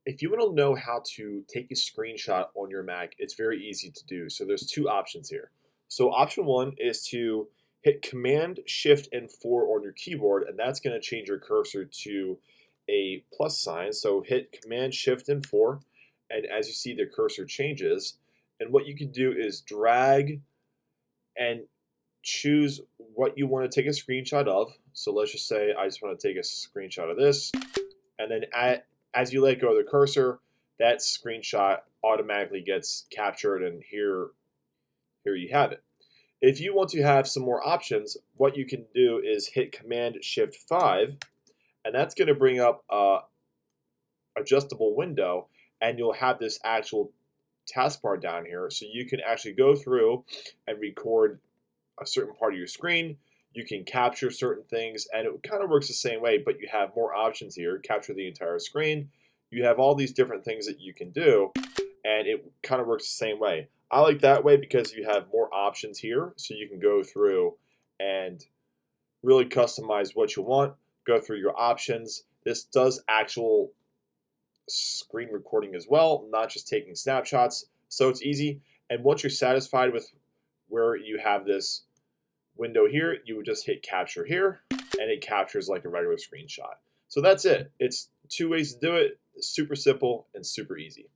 If you want to know how to take a screenshot on your Mac, it's very easy to do. So there's two options here. So option one is to hit Command Shift and 4 on your keyboard, and that's going to change your cursor to a plus sign. So hit Command Shift and 4, and as you see, the cursor changes. And what you can do is drag and choose what you want to take a screenshot of. So let's just say I just want to take a screenshot of this, and then as you let go of the cursor, that screenshot automatically gets captured, and here you have it. If you want to have some more options, what you can do is hit Command Shift 5, and that's going to bring up a adjustable window, and you'll have this actual taskbar down here, so you can actually go through and record a certain part of your screen. You can capture certain things, and it kind of works the same way, but you have more options here. Capture the entire screen. You have all these different things that you can do, and it kind of works the same way. I like that way because you have more options here, so you can go through and really customize what you want, go through your options. This does actual screen recording as well, not just taking snapshots. So it's easy. And once you're satisfied with where you have this window here, you would just hit capture here, and it captures like a regular screenshot. So that's it. It's two ways to do it. Super simple and super easy.